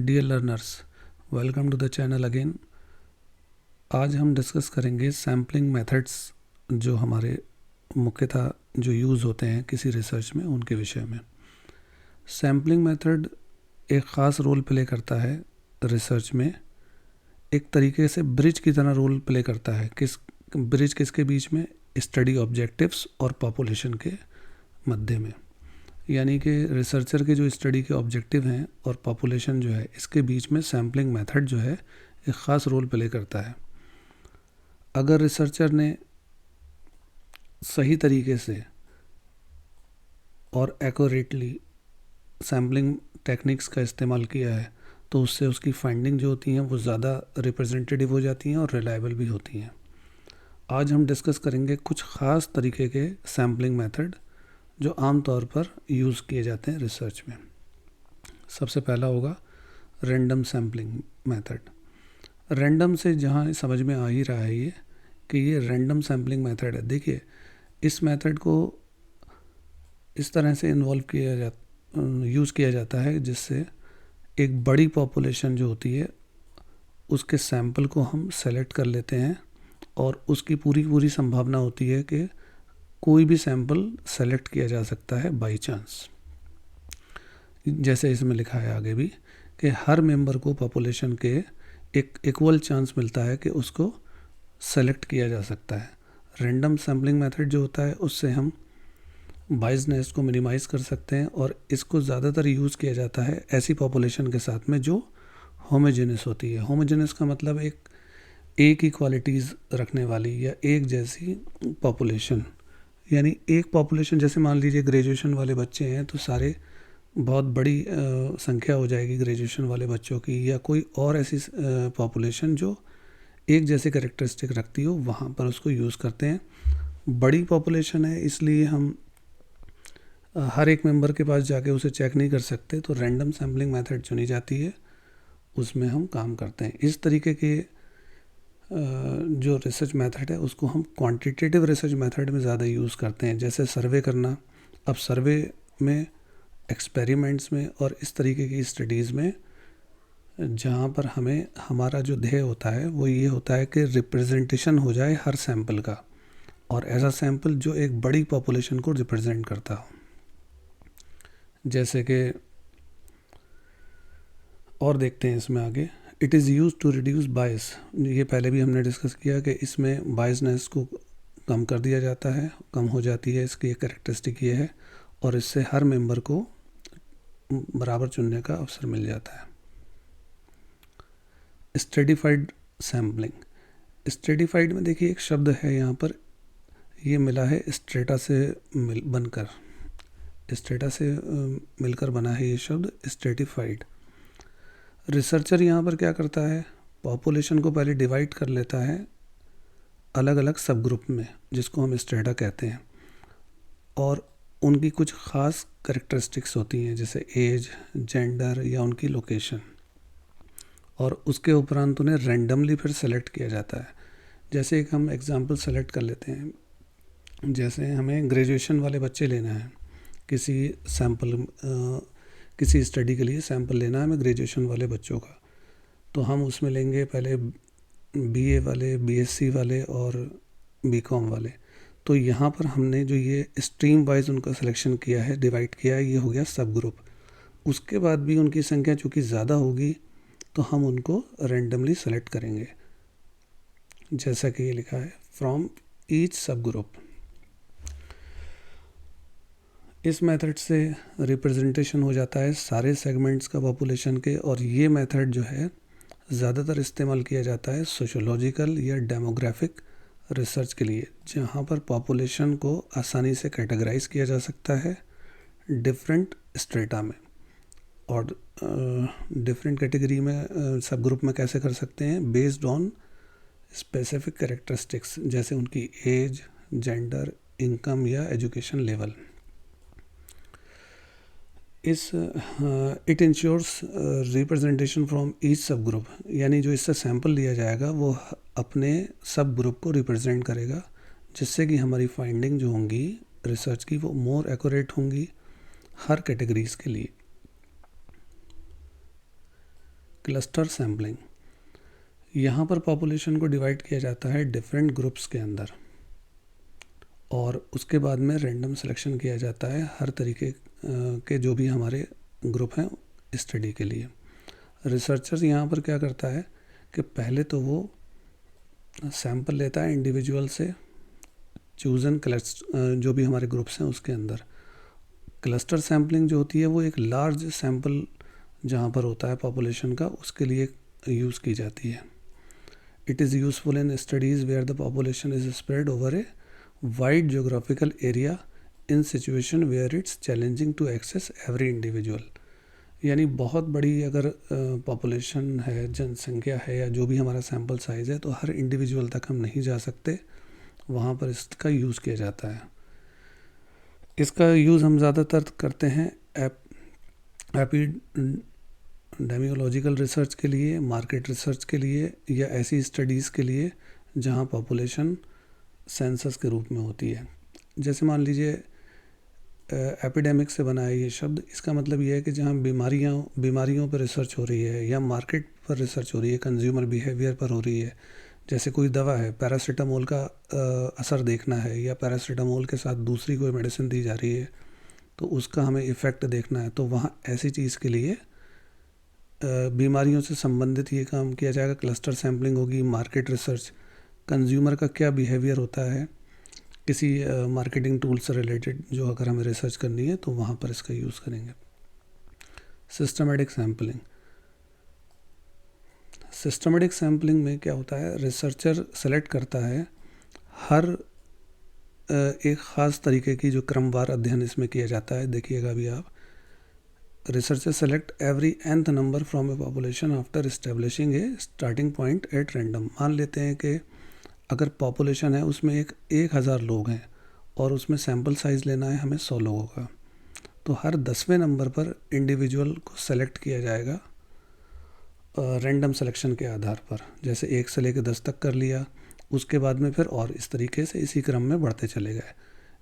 Dear learners, welcome to the channel again. आज हम discuss करेंगे सैम्पलिंग मेथड्स जो हमारे मुख्यतः जो यूज़ होते हैं किसी रिसर्च में, उनके विषय में। सैम्पलिंग मेथड एक ख़ास रोल प्ले करता है रिसर्च में, एक तरीके से ब्रिज की तरह रोल प्ले करता है। ब्रिज किसके बीच में? स्टडी ऑब्जेक्टिव्स और पॉपुलेशन के मध्य में। यानी कि रिसर्चर के जो स्टडी के ऑब्जेक्टिव हैं और पॉपुलेशन जो है, इसके बीच में सैम्पलिंग मेथड जो है एक ख़ास रोल प्ले करता है। अगर रिसर्चर ने सही तरीके से और एक्यूरेटली सैम्पलिंग टेक्निक्स का इस्तेमाल किया है तो उससे उसकी फाइंडिंग जो होती हैं वो ज़्यादा रिप्रेजेंटेटिव हो जाती हैं और रिलायबल भी होती हैं। आज हम डिस्कस करेंगे कुछ ख़ास तरीके के सैम्पलिंग मेथड जो आम तौर पर यूज़ किए जाते हैं रिसर्च में। सबसे पहला होगा रैंडम सैम्पलिंग मेथड। रैंडम से जहाँ समझ में आ ही रहा है ये कि ये रैंडम सैम्पलिंग मेथड है। देखिए, इस मेथड को इस तरह से यूज़ किया जाता है जिससे एक बड़ी पॉपुलेशन जो होती है उसके सैंपल को हम सेलेक्ट कर लेते हैं और उसकी पूरी संभावना होती है कि कोई भी सैंपल सेलेक्ट किया जा सकता है बाई चांस। जैसे इसमें लिखा है आगे भी कि हर मेंबर को पॉपुलेशन के एक इक्वल चांस मिलता है कि उसको सेलेक्ट किया जा सकता है। रैंडम सैम्पलिंग मेथड जो होता है उससे हम बायसनेस को मिनिमाइज़ कर सकते हैं और इसको ज़्यादातर यूज़ किया जाता है ऐसी पॉपुलेशन के साथ में जो होमोजेनस होती है। होमोजेनस का मतलब एक ही क्वालिटीज़ रखने वाली या एक जैसी पॉपुलेशन। यानी एक पॉपुलेशन, जैसे मान लीजिए ग्रेजुएशन वाले बच्चे हैं तो सारे बहुत बड़ी संख्या हो जाएगी ग्रेजुएशन वाले बच्चों की, या कोई और ऐसी पॉपुलेशन जो एक जैसे कैरेक्टरिस्टिक रखती हो, वहाँ पर उसको यूज़ करते हैं। बड़ी पॉपुलेशन है इसलिए हम हर एक मेंबर के पास जाके उसे चेक नहीं कर सकते, तो रैंडम सैम्पलिंग मेथड चुनी जाती है, उसमें हम काम करते हैं। इस तरीके के जो रिसर्च मेथड है उसको हम क्वांटिटेटिव रिसर्च मेथड में ज़्यादा यूज़ करते हैं, जैसे सर्वे करना। अब सर्वे में, एक्सपेरिमेंट्स में और इस तरीके की स्टडीज़ में जहाँ पर हमें हमारा जो ध्येय होता है वो ये होता है कि रिप्रेजेंटेशन हो जाए हर सैंपल का, और ऐसा सैंपल जो एक बड़ी पॉपुलेशन को रिप्रेजेंट करता हो। जैसे कि और देखते हैं इसमें आगे, it is use to reduce bias. ये पहले भी हमने डिस्कस किया कि इसमें बायसनेस को कम कर दिया जाता है, कम हो जाती है, इसकी एक कैरेक्टरिस्टिक ये है, और इससे हर मेंबर को बराबर चुनने का अवसर मिल जाता है। Stratified sampling. स्ट्रेटिफाइड में देखिए एक शब्द है यहाँ पर, ये मिला है स्ट्रेटा से बनकर, स्ट्रेटा से मिलकर बना है ये शब्द स्ट्रेटिफाइड। रिसर्चर यहाँ पर क्या करता है, पॉपुलेशन को पहले डिवाइड कर लेता है अलग अलग सब ग्रुप में, जिसको हम स्ट्रेटा कहते हैं, और उनकी कुछ ख़ास कैरेक्टरिस्टिक्स होती हैं जैसे एज, जेंडर या उनकी लोकेशन, और उसके उपरांत उन्हें रैंडमली फिर सेलेक्ट किया जाता है। जैसे एक हम एग्जांपल सेलेक्ट कर लेते हैं, जैसे हमें ग्रेजुएशन वाले बच्चे लेना है, किसी स्टडी के लिए सैंपल लेना है हमें ग्रेजुएशन वाले बच्चों का, तो हम उसमें लेंगे पहले बीए वाले, बीएससी वाले और बीकॉम वाले। तो यहाँ पर हमने जो ये स्ट्रीम वाइज उनका सिलेक्शन किया है, डिवाइड किया है, ये हो गया सब ग्रुप। उसके बाद भी उनकी संख्या चूँकि ज़्यादा होगी तो हम उनको रैंडमली सेलेक्ट करेंगे, जैसा कि ये लिखा है, फ्रॉम ईच सब ग्रुप। इस मेथड से रिप्रेजेंटेशन हो जाता है सारे सेगमेंट्स का पॉपुलेशन के, और ये मेथड जो है ज़्यादातर इस्तेमाल किया जाता है सोशोलॉजिकल या डेमोग्राफिक रिसर्च के लिए, जहाँ पर पॉपुलेशन को आसानी से कैटेगराइज किया जा सकता है डिफरेंट स्ट्रेटा में। और डिफरेंट कैटेगरी में, सब ग्रुप में कैसे कर सकते हैं, बेस्ड ऑन स्पेसिफिक कैरेक्टरिस्टिक्स, जैसे उनकी एज, जेंडर, इनकम या education level. It ensures representation from each sub group, यानी जो इससे सैंपल लिया जाएगा वो अपने सब ग्रुप को रिप्रेजेंट करेगा, जिससे कि हमारी फाइंडिंग जो होंगी रिसर्च की वो मोर एक्यूरेट होंगी हर कैटेगरीज के लिए। क्लस्टर सैम्पलिंग, यहाँ पर पॉपुलेशन को डिवाइड किया जाता है डिफरेंट ग्रुप्स के अंदर और उसके बाद में रैंडम सिलेक्शन किया जाता है हर तरीके के जो भी हमारे ग्रुप हैं स्टडी के लिए। रिसर्चर यहाँ पर क्या करता है कि पहले तो वो सैंपल लेता है इंडिविजुअल से चूजन क्लस्टर जो भी हमारे ग्रुप्स हैं उसके अंदर। क्लस्टर सैम्पलिंग जो होती है वो एक लार्ज सैंपल जहाँ पर होता है पॉपुलेशन का उसके लिए यूज़ की जाती है। It is useful in studies where the population is spread over a wide geographical area in situation where it's challenging to access every individual. यानी बहुत बड़ी अगर पॉपुलेशन है, जनसंख्या है या जो भी हमारा सैंपल साइज़ है तो हर इंडिविजुअल तक हम नहीं जा सकते, वहाँ पर इसका यूज़ किया जाता है। इसका यूज़ हम ज़्यादातर करते हैं एपिडेमियोलॉजिकल रिसर्च के लिए, मार्केट रिसर्च के लिए या ऐसी स्टडीज़ के लिए जहाँ पॉपुलेशन सेंसस के रूप में होती है। जैसे मान लीजिए एपिडेमिक से बना है ये शब्द, इसका मतलब ये है कि जहाँ बीमारियों पर रिसर्च हो रही है या मार्केट पर रिसर्च हो रही है, कंज्यूमर बिहेवियर पर हो रही है। जैसे कोई दवा है, पैरासीटामोल का असर देखना है या पैरासीटामोल के साथ दूसरी कोई मेडिसिन दी जा रही है तो उसका हमें इफ़ेक्ट देखना है, तो वहाँ ऐसी चीज़ के लिए बीमारियों से संबंधित ये काम किया जाएगा। क्लस्टर सैम्पलिंग होगी। मार्केट रिसर्च, कंज्यूमर का क्या बिहेवियर होता है किसी मार्केटिंग टूल से रिलेटेड जो अगर हमें रिसर्च करनी है तो वहाँ पर इसका यूज़ करेंगे। सिस्टमेटिक सैम्पलिंग, सिस्टमेटिक सैम्पलिंग में क्या होता है, रिसर्चर सेलेक्ट करता है हर एक ख़ास तरीके की जो क्रमवार अध्ययन इसमें किया जाता है। देखिएगा अभी आप, researcher select every nth number from A population after establishing A starting point at random. मान लेते हैं कि अगर पॉपुलेशन है उसमें 1000 लोग हैं और उसमें सैंपल साइज़ लेना है हमें 100 लोगों का, तो हर 10वें नंबर पर इंडिविजुअल को सेलेक्ट किया जाएगा रैंडम सिलेक्शन के आधार पर। जैसे 1 से लेकर 10 तक कर लिया, उसके बाद में फिर और इस तरीके से इसी क्रम में बढ़ते चले गए।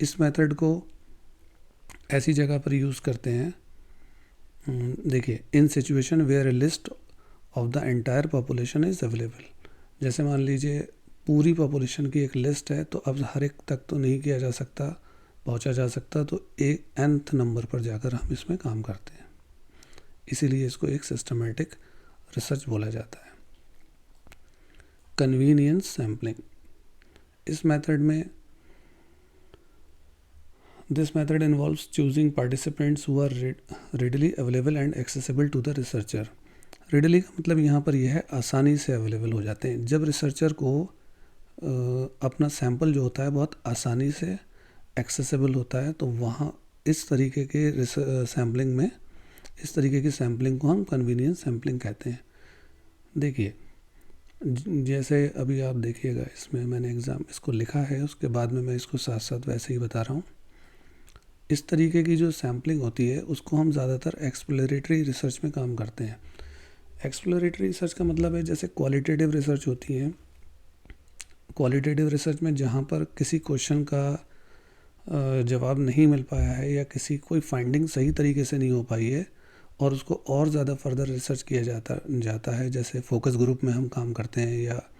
इस मेथड को ऐसी जगह पर यूज़ करते हैं, देखिए, in situation where a list of the entire population is available. जैसे मान लीजिए पूरी पॉपुलेशन की एक लिस्ट है तो अब हर एक तक तो नहीं किया जा सकता, पहुंचा जा सकता, तो एक nth नंबर पर जाकर हम इसमें काम करते हैं। इसीलिए इसको एक सिस्टमेटिक रिसर्च बोला जाता है। कन्वीनियंस सैम्पलिंग, इस मेथड में this method involves choosing participants who are readily available and accessible to the researcher. Readily का मतलब यहाँ पर यह है आसानी से अवेलेबल हो जाते हैं। जब रिसर्चर को अपना सैंपल जो होता है बहुत आसानी से एक्सेसिबल होता है तो वहाँ इस तरीके के सैम्पलिंग में, इस तरीके की सैम्पलिंग को हम कन्वीनियंस सैम्पलिंग कहते हैं। देखिए, जैसे अभी आप देखिएगा, इसमें मैंने इसको लिखा है, उसके बाद में मैं इसको साथ साथ वैसे ही बता रहा हूँ। इस तरीके की जो सैम्पलिंग होती है उसको हम ज़्यादातर एक्सप्लोरेटरी रिसर्च में काम करते हैं। एक्सप्लोरेटरी रिसर्च का मतलब है जैसे क्वालिटेटिव रिसर्च होती है, क्वालिटेटिव रिसर्च में जहाँ पर किसी क्वेश्चन का जवाब नहीं मिल पाया है या किसी कोई फाइंडिंग सही तरीके से नहीं हो पाई है और उसको और ज़्यादा फर्दर रिसर्च किया जाता है। जैसे फोकस ग्रुप में हम काम करते हैं या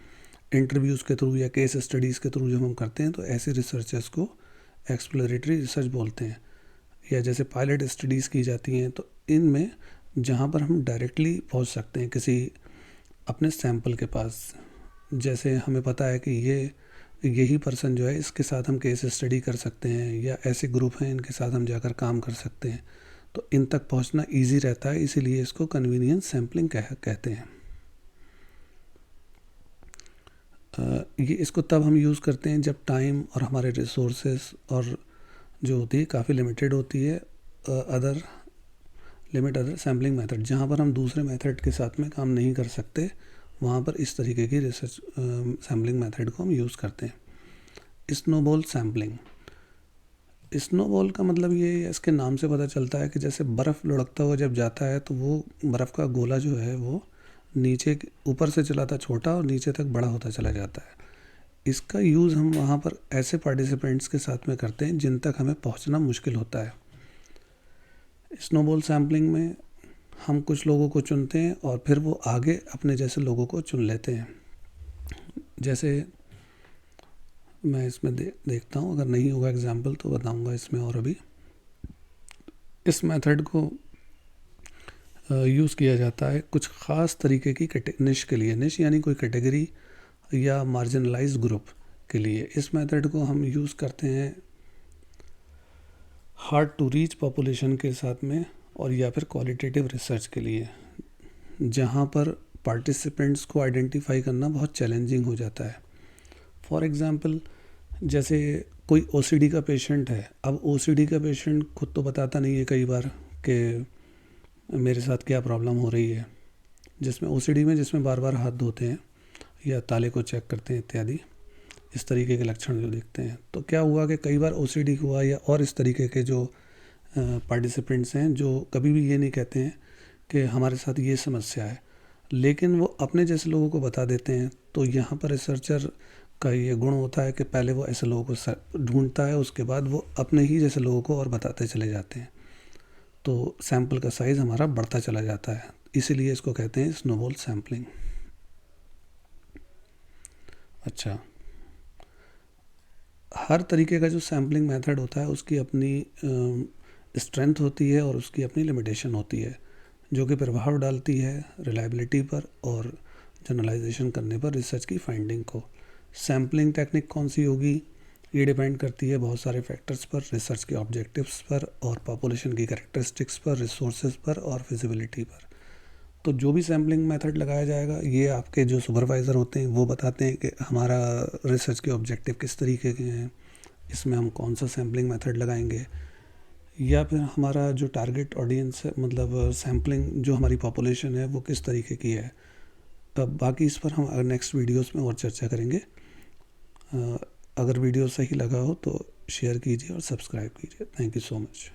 इंटरव्यूज़ के थ्रू या केस स्टडीज़ के थ्रू जब हम करते हैं तो ऐसे रिसर्चर्स को एक्सप्लोरेटरी रिसर्च बोलते हैं। या जैसे पायलट स्टडीज़ की जाती हैं तो इनमें जहाँ पर हम डायरेक्टली पहुँच सकते हैं किसी अपने सैंपल के पास, जैसे हमें पता है कि यही पर्सन जो है इसके साथ हम केस स्टडी कर सकते हैं या ऐसे ग्रुप हैं इनके साथ हम जाकर काम कर सकते हैं, तो इन तक पहुंचना इजी रहता है, इसीलिए इसको कन्वीनियंस सैम्पलिंग कहते हैं। ये इसको तब हम यूज़ करते हैं जब टाइम और हमारे रिसोर्सेस और जो होती है काफ़ी लिमिटेड होती है। अदर सैम्पलिंग मेथड, जहाँ पर हम दूसरे मेथड के साथ में काम नहीं कर सकते, वहाँ पर इस तरीके की रिसर्च सैम्पलिंग मेथड को हम यूज़ करते हैं। स्नोबॉल सैम्पलिंग, स्नोबॉल का मतलब ये इसके नाम से पता चलता है कि जैसे बर्फ़ लुढ़कता हुआ जब जाता है तो वो बर्फ़ का गोला जो है वो नीचे ऊपर से चलाता छोटा और नीचे तक बड़ा होता चला जाता है। इसका यूज़ हम वहाँ पर ऐसे पार्टिसिपेंट्स के साथ में करते हैं जिन तक हमें पहुँचना मुश्किल होता है। स्नोबॉल सैम्पलिंग में हम कुछ लोगों को चुनते हैं और फिर वो आगे अपने जैसे लोगों को चुन लेते हैं। जैसे मैं इसमें देखता हूँ, अगर नहीं होगा एग्जाम्पल तो बताऊँगा इसमें। और अभी इस मेथड को यूज़ किया जाता है कुछ ख़ास तरीके की निश के लिए। निश यानी कोई कैटेगरी या मार्जिनलाइज ग्रुप के लिए। इस मेथड को हम यूज़ करते हैं हार्ड टू रीच पॉपुलेशन के साथ में, और या फिर क्वालिटेटिव रिसर्च के लिए, जहाँ पर पार्टिसिपेंट्स को आइडेंटिफाई करना बहुत चैलेंजिंग हो जाता है। फॉर एग्ज़ाम्पल, जैसे कोई ओसीडी का पेशेंट है। अब ओसीडी का पेशेंट खुद तो बताता नहीं है कई बार कि मेरे साथ क्या प्रॉब्लम हो रही है, जिसमें ओसीडी में जिसमें बार बार हाथ धोते हैं या ताले को चेक करते हैं इत्यादि, इस तरीके के लक्षण जो दिखते हैं। तो क्या हुआ कि कई बार ओसीडी हुआ या और इस तरीके के जो पार्टिसिपेंट्स हैं जो कभी भी ये नहीं कहते हैं कि हमारे साथ ये समस्या है, लेकिन वो अपने जैसे लोगों को बता देते हैं। तो यहाँ पर रिसर्चर का ये गुण होता है कि पहले वो ऐसे लोगों को ढूंढता है, उसके बाद वो अपने ही जैसे लोगों को और बताते चले जाते हैं। तो सैंपल का साइज़ हमारा बढ़ता चला जाता है, इसीलिए इसको कहते हैं स्नोबॉल सैम्पलिंग। अच्छा, हर तरीके का जो सैम्पलिंग मेथड होता है उसकी अपनी स्ट्रेंथ होती है और उसकी अपनी लिमिटेशन होती है, जो कि प्रभाव डालती है रिलायबिलिटी पर और जनरलाइजेशन करने पर रिसर्च की फाइंडिंग को। सैम्पलिंग टेक्निक कौन सी होगी, ये डिपेंड करती है बहुत सारे फैक्टर्स पर, रिसर्च के ऑब्जेक्टिव्स पर और पॉपुलेशन की कैरेक्टरिस्टिक्स पर, रिसोर्सेज पर और फिजिबिलिटी पर। तो जो भी सैम्पलिंग मेथड लगाया जाएगा, ये आपके जो सुपरवाइज़र होते हैं वो बताते हैं कि हमारा रिसर्च के ऑब्जेक्टिव किस तरीके के हैं, इसमें हम कौन सा सैम्पलिंग मेथड लगाएंगे, या फिर हमारा जो टारगेट ऑडियंस है, मतलब सैम्पलिंग जो हमारी पॉपुलेशन है वो किस तरीके की है। तब बाकी इस पर हम नेक्स्ट वीडियोस में और चर्चा करेंगे। अगर वीडियो सही लगा हो तो शेयर कीजिए और सब्सक्राइब कीजिए। Thank you so much.